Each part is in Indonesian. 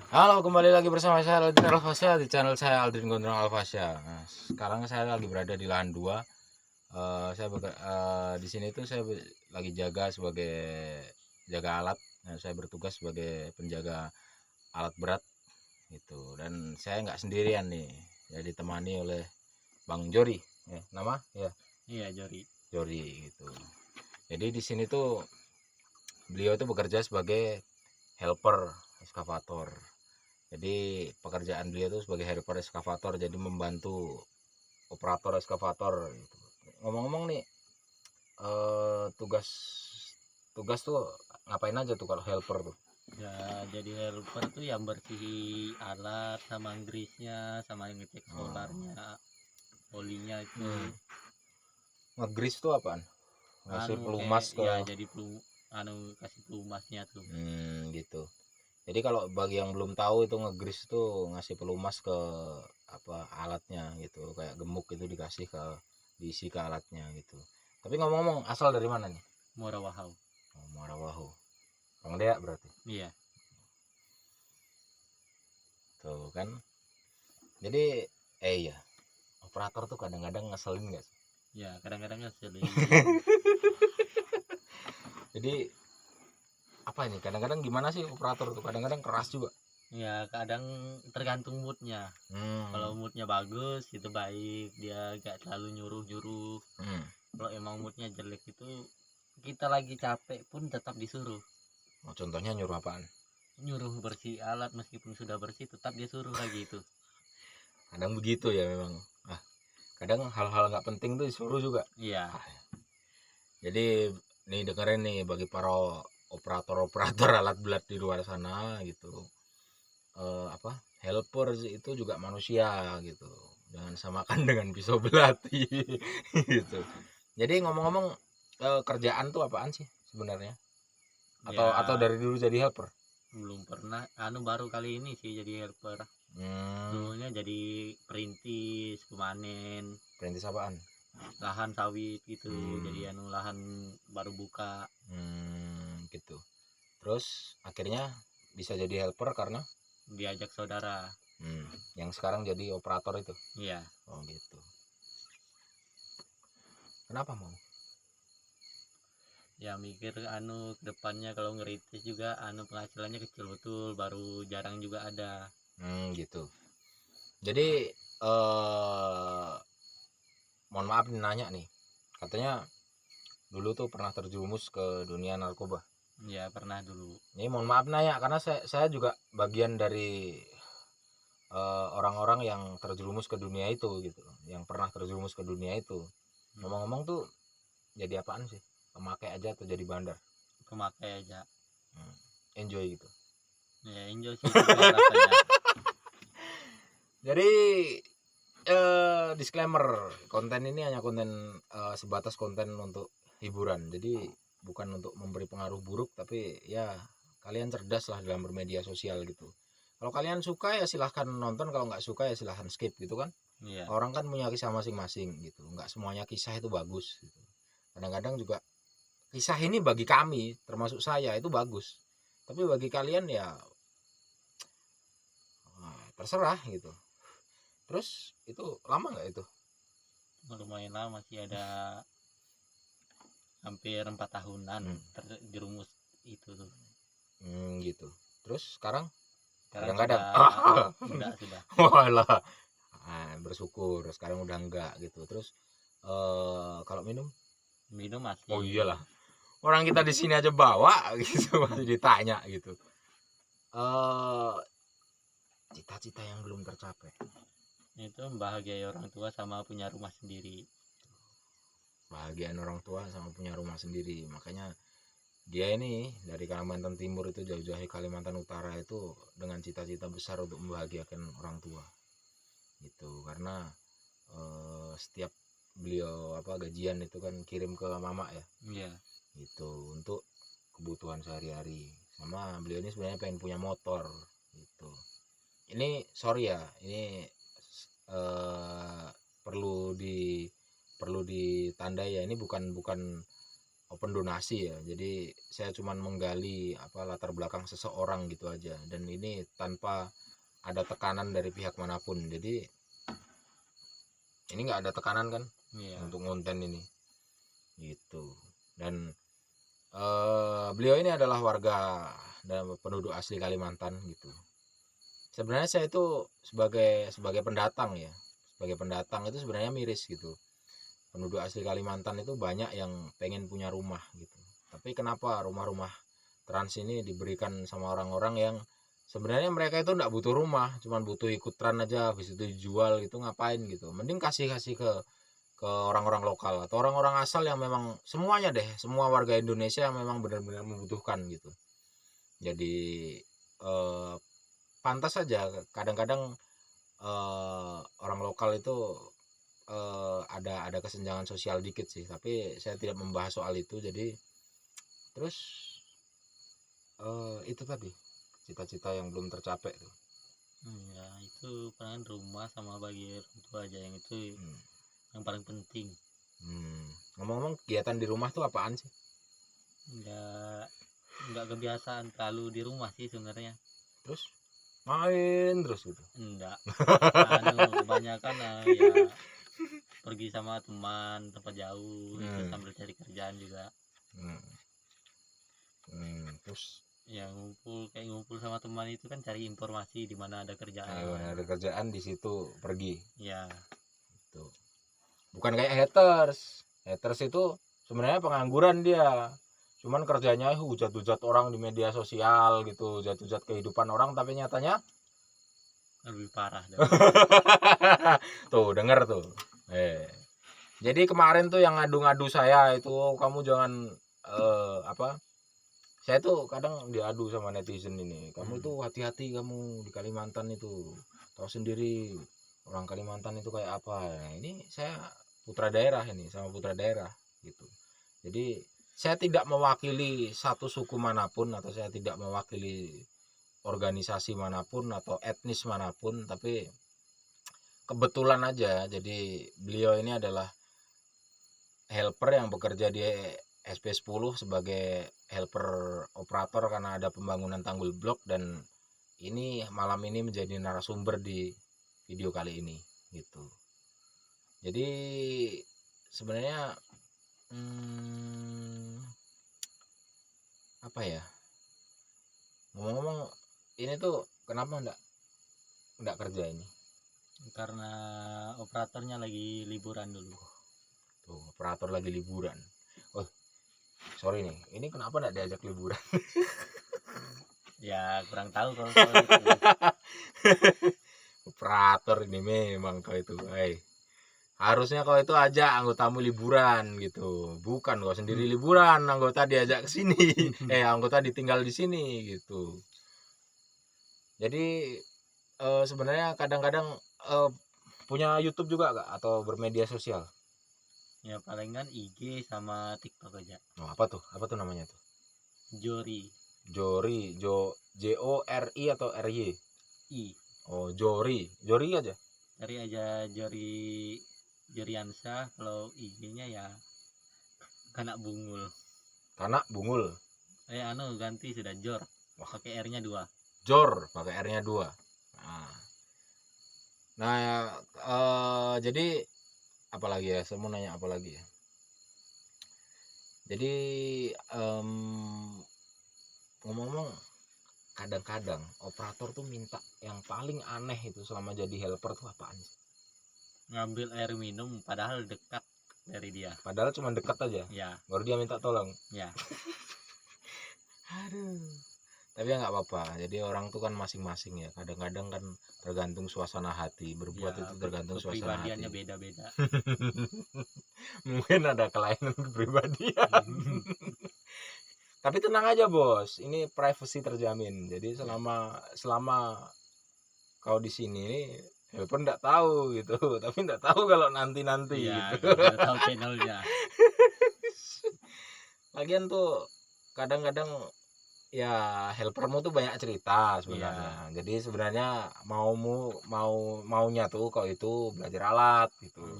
Halo, kembali lagi bersama saya Aldrin Alfasya di channel saya Aldrin Gondrong Alfasya. Nah, sekarang saya lagi berada di lahan 2. Di sini tuh lagi jaga sebagai jaga alat. Nah, saya bertugas sebagai penjaga alat berat gitu. Dan saya nggak sendirian nih. Ya ditemani oleh Bang Jori. Ya, nama? Ya, Iya, Jori. Jori gitu. Jadi di sini tuh beliau tuh bekerja sebagai helper eskavator. Jadi pekerjaan beliau itu sebagai helper eskavator, jadi membantu operator eskavator gitu. Ngomong-ngomong nih, tugas tugas tuh ngapain aja tuh kalau helper tuh? Ya, jadi helper tuh yang bersih alat sama grease-nya, sama ngecek Oh. solarnya, olinya itu. Hmm. Ngegris tuh apaan? Ngasih Kayak pelumas ke. ya jadi kasih pelumasnya tuh. Gitu. Jadi kalau bagi yang belum tahu itu ngegris tuh ngasih pelumas ke apa alatnya gitu, kayak gemuk itu dikasih ke diisi ke alatnya gitu. Tapi ngomong-ngomong, asal dari mana nih? Morawahau. Oh, Muarawahu. Bang Dea berarti. Iya. Tuh kan. Jadi iya, operator tuh kadang-kadang ngeselin nggak sih? Ya, kadang-kadang ngeselin. Jadi apa ini? Kadang-kadang gimana sih operator tuh? Kadang-kadang keras juga. Ya, kadang tergantung moodnya. Kalau Hmm. moodnya bagus, itu baik. Dia gak terlalu nyuruh-nyuruh. Hmm. Kalau emang moodnya jelek itu, kita lagi capek pun tetap disuruh. Oh, contohnya nyuruh apaan? Nyuruh bersih alat meskipun sudah bersih tetap dia suruh lagi itu. Kadang begitu ya memang. Ah, kadang hal-hal nggak penting tuh disuruh juga. Iya. Ah, jadi nih dengerin nih bagi para operator-operator alat berat di luar sana gitu. Apa? Helper itu juga manusia gitu. Jangan samakan dengan pisau belati gitu. Jadi ngomong-ngomong, kerjaan tuh apaan sih sebenarnya? Atau Ya, dari dulu jadi helper? belum pernah baru kali ini sih jadi helper. Hmm. Dulunya jadi perintis pemanen Perintis apaan? lahan sawit gitu, jadi Hmm. lahan baru buka. Gitu. Terus akhirnya bisa jadi helper karena Diajak saudara. hmm, yang sekarang jadi operator itu. Iya. Oh gitu. Kenapa mau? Ya mikir kedepannya kalau ngeritis juga penghasilannya kecil betul, baru jarang juga ada. Gitu. Jadi mohon maaf nih nanya nih. Katanya dulu tuh pernah terjerumus ke dunia narkoba. Ya pernah dulu. Ini mohon maaf nanya karena saya juga bagian dari orang-orang yang terjerumus ke dunia itu gitu, yang pernah terjerumus ke dunia itu. Ngomong-ngomong tuh jadi apaan sih? Pemakai aja atau jadi bandar? Pemakai aja. Hmm, enjoy gitu. Ya enjoy sih sebenarnya rasanya. Jadi disclaimer, konten ini hanya konten sebatas konten untuk hiburan. Jadi bukan untuk memberi pengaruh buruk, tapi ya kalian cerdas lah dalam bermedia sosial gitu. Kalau kalian suka ya silahkan nonton, kalau nggak suka ya silahkan skip gitu kan. Iya. Orang kan punya kisah masing-masing gitu, nggak semuanya kisah itu bagus gitu. Kadang-kadang juga kisah ini bagi kami termasuk saya itu bagus, tapi bagi kalian ya terserah gitu. Terus itu lama nggak itu? Lumayan lama sih, ada hampir 4 tahunan Hmm. terjerumus itu tuh. Gitu. Terus sekarang Sekarang kadang-kadang sudah sudah. walah, bersyukur sekarang udah enggak gitu. Terus kalau minum, Minum oh masih. iyalah, orang kita di sini aja bawa gitu masih ditanya gitu. eh Cita-cita yang belum tercapai. Itu membahagiai orang tua sama punya rumah sendiri. Bahagian orang tua sama punya rumah sendiri, makanya dia ini dari Kalimantan Timur itu jauh-jauh ke Kalimantan Utara itu dengan cita-cita besar untuk membahagiakan orang tua gitu. Karena setiap beliau apa gajian itu kan kirim ke mama ya Iya. gitu untuk kebutuhan sehari-hari. Sama beliau ini sebenarnya pengen punya motor gitu. Ini sorry ya, ini eh, perlu di perlu ditandai ya, ini bukan bukan open donasi ya. Jadi saya cuman menggali latar belakang seseorang gitu aja, dan ini tanpa ada tekanan dari pihak manapun. Jadi ini nggak ada tekanan kan untuk konten ini gitu. Dan beliau ini adalah warga dan penduduk asli Kalimantan gitu. Sebenarnya saya itu sebagai pendatang ya, sebagai pendatang itu sebenarnya miris gitu. Penduduk asli Kalimantan itu banyak yang pengen punya rumah gitu, tapi kenapa rumah-rumah trans ini diberikan sama orang-orang yang sebenarnya mereka itu nggak butuh rumah, cuman butuh ikut tran aja, habis itu dijual gitu, ngapain gitu. Mending kasih ke orang-orang lokal atau orang-orang asal yang memang semuanya deh, semua warga Indonesia yang memang benar-benar membutuhkan gitu. Jadi pantas saja kadang-kadang orang lokal itu ada kesenjangan sosial dikit sih, tapi saya tidak membahas soal itu. Jadi terus itu tadi cita-cita yang belum tercapai tuh. Ya itu paling rumah sama bagi orang tua aja, yang itu yang paling penting. Ngomong-ngomong, kegiatan di rumah tuh apaan sih? Nggak kebiasaan terlalu di rumah sih sebenarnya. Terus main terus gitu? Enggak. Kebanyakan ya pergi sama teman tempat jauh itu sambil cari kerjaan juga. Terus Ya ngumpul sama teman itu kan cari informasi di mana ada kerjaan. Ada kerjaan di situ pergi. Ya. Itu. Bukan kayak haters. Haters itu sebenarnya pengangguran dia. Cuman kerjanya hujat-hujat orang di media sosial gitu, hujat-hujat kehidupan orang, tapi nyatanya lebih parah. Tuh, denger tuh. Jadi kemarin tuh yang ngadu-ngadu saya itu, kamu jangan saya tuh kadang diadu sama netizen ini, kamu tuh hati-hati, kamu di Kalimantan itu tahu sendiri orang Kalimantan itu kayak apa. Nah, ini saya putra daerah ini, sama putra daerah gitu. Jadi saya tidak mewakili satu suku manapun, atau saya tidak mewakili organisasi manapun atau etnis manapun, tapi kebetulan aja jadi beliau ini adalah helper yang bekerja di SP10 sebagai helper operator karena ada pembangunan tanggul blok, dan ini malam ini menjadi narasumber di video kali ini gitu. Jadi sebenarnya apa ya, ngomong-ngomong, ini tuh kenapa enggak kerja ini? Karena operatornya lagi liburan dulu. Tuh, operator lagi liburan. Oh, sorry nih, ini kenapa enggak diajak liburan? Ya kurang tahu kalau itu. Operator ini memang kau itu, harusnya kau itu ajak anggotamu liburan gitu, bukan kau sendiri liburan, anggota diajak ke sini, anggota ditinggal di sini gitu. Jadi sebenarnya kadang-kadang punya YouTube juga gak, atau bermedia sosial? Ya palingan IG sama TikTok aja. Oh, apa tuh namanya tuh? Jori. Jori atau RY? I. Oh, Jori aja. Cari aja Joriansa, kalau IG-nya ya Kanak Bungul. Ganti sudah Jor. Pakai R-nya 2. Jor pakai R-nya 2. Nah, jadi apalagi ya, saya mau nanya apa lagi ya. Jadi ngomong-ngomong, kadang-kadang operator tuh minta yang paling aneh itu selama jadi helper tuh apaan sih? Ngambil air minum padahal dekat dari dia. Padahal cuma dekat aja. Ya. Baru dia minta tolong. Ya. Aduh. Tapi ya nggak apa-apa. Jadi orang tuh kan masing-masing ya. Kadang-kadang kan tergantung suasana hati. Berbuat ya, itu tergantung suasana hati. Kepribadiannya beda-beda. Mungkin ada kelainan kepribadian. Tapi tenang aja bos, ini privacy terjamin. Jadi selama kau di sini nih, helper nggak tahu gitu. Tapi nggak tahu kalau nanti ya, gitu. Nggak tahu channelnya. Lagian tuh kadang-kadang ya helpermu tuh banyak cerita sebenarnya. Jadi sebenarnya maunya tuh kau itu belajar alat gitu.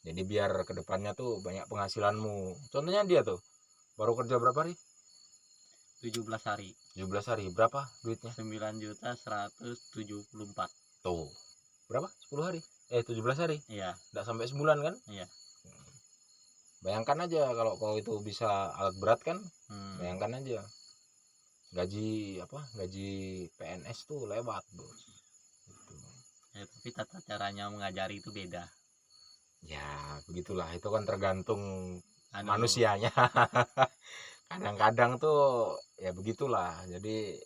Jadi biar kedepannya tuh banyak penghasilanmu. Contohnya dia tuh Baru kerja berapa hari? 17 hari. 17 hari. Berapa duitnya? 9.174. Tuh. Berapa? 10 hari? 17 hari. Iya. Nggak sampai sebulan kan? Iya. Bayangkan aja kalau kau itu bisa alat berat kan? Bayangkan aja. Gaji PNS tuh lewat, Bos. Gitu. Ya, tapi tata caranya mengajari itu beda. Ya, begitulah. Itu kan tergantung Anu, manusianya. Kadang-kadang tuh ya begitulah. Jadi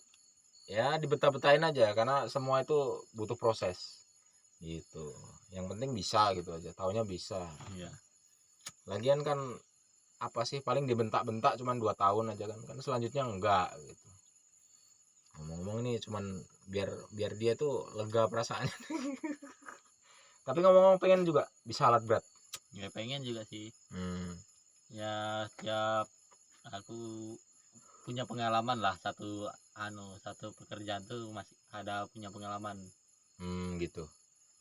ya dibetah-betahin aja karena semua itu butuh proses. Gitu. Yang penting bisa gitu aja. Taunya bisa. Iya. Lagian kan apa sih, paling dibentak-bentak cuman 2 tahun aja kan selanjutnya enggak gitu. Ngomong-ngomong nih cuman biar dia tuh lega perasaannya. Tapi ngomong-ngomong pengen juga bisa alat berat. Ya pengen juga sih. Ya tiap aku punya pengalaman lah, satu pekerjaan tuh masih ada punya pengalaman. Gitu.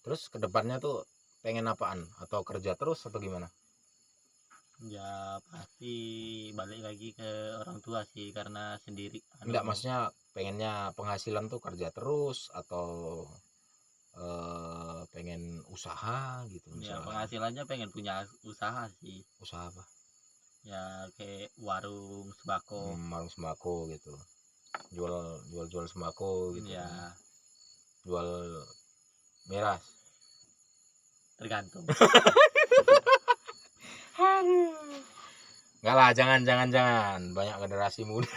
Terus kedepannya tuh pengen apaan? Atau kerja terus atau gimana? Ya pasti balik lagi ke orang tua sih, karena sendiri. Enggak, maksudnya pengennya penghasilan tuh kerja terus atau pengen usaha gitu Ya misalnya. penghasilannya pengen punya usaha sih. Usaha apa? Ya kayak warung sembako. Warung sembako gitu. Jual sembako gitu. Ya kan. Jual miras. tergantung. Enggak lah, jangan banyak generasi muda.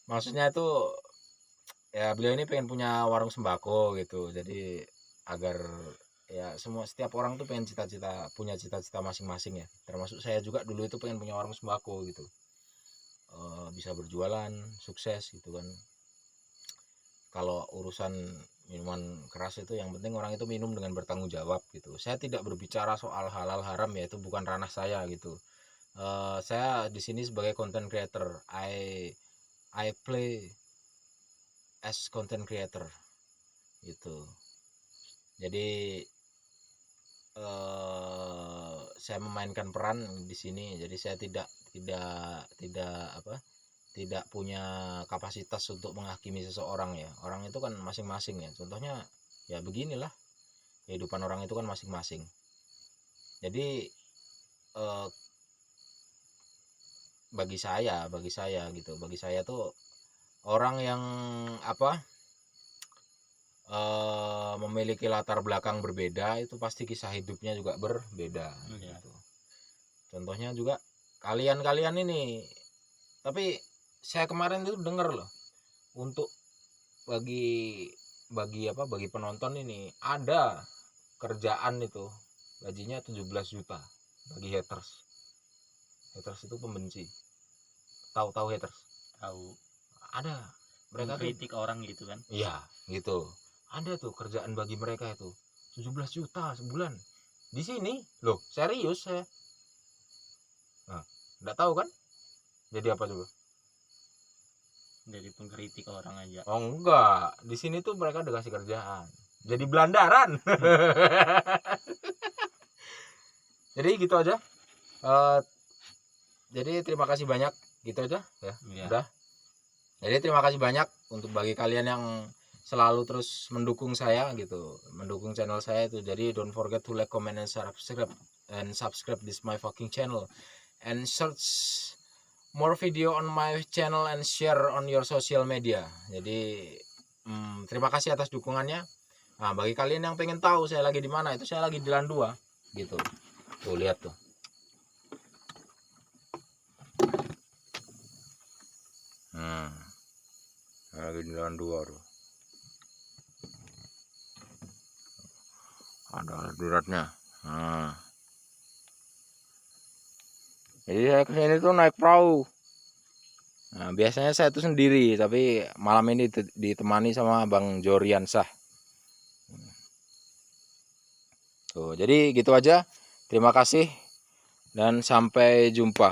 Maksudnya itu ya beliau ini pengen punya warung sembako gitu. Jadi agar ya setiap orang tuh pengen punya cita-cita masing-masing ya. Termasuk saya juga dulu itu pengen punya warung sembako gitu. Bisa berjualan, sukses gitu kan. Kalau urusan minuman keras itu yang penting orang itu minum dengan bertanggung jawab gitu. Saya tidak berbicara soal halal haram ya, itu bukan ranah saya gitu. Saya di sini sebagai content creator. I play as content creator gitu. Jadi saya memainkan peran di sini. Jadi saya tidak punya kapasitas untuk menghakimi seseorang ya. Orang itu kan masing-masing ya. Contohnya ya beginilah, kehidupan orang itu kan masing-masing. Jadi bagi saya gitu, bagi saya tuh orang yang memiliki latar belakang berbeda itu pasti kisah hidupnya juga berbeda gitu. Contohnya juga kalian ini, tapi saya kemarin itu dengar loh, untuk bagi penonton ini ada kerjaan itu gajinya 17 juta bagi haters. Haters itu pembenci. Tahu haters? Tahu. Ada. Mereka kritik orang gitu kan? Iya, gitu. Ada tuh kerjaan bagi mereka itu 17 juta sebulan. Di sini loh, serius saya. Nah, enggak tahu kan? Jadi apa coba? Jadi pengkritik orang aja. Oh enggak, di sini tuh mereka dikasih kerjaan. Jadi belandaran. Jadi gitu aja. Jadi terima kasih banyak, gitu aja ya. Udah. Jadi terima kasih banyak untuk bagi kalian yang selalu terus mendukung saya gitu, mendukung channel saya itu. Jadi don't forget to like, comment, and subscribe this my fucking channel, and search more video on my channel and share on your social media. Jadi terima kasih atas dukungannya. Nah, bagi kalian yang pengen tahu saya lagi di mana, itu saya lagi di Jalan 2 gitu. Tuh lihat tuh. Lagi di Jalan 2 tuh. Ada alat beratnya. Nah. Jadi saya kesini tuh naik perahu. Nah, biasanya saya tuh sendiri, tapi malam ini ditemani sama Bang Joriansah. Tuh, jadi gitu aja. Terima kasih dan sampai jumpa.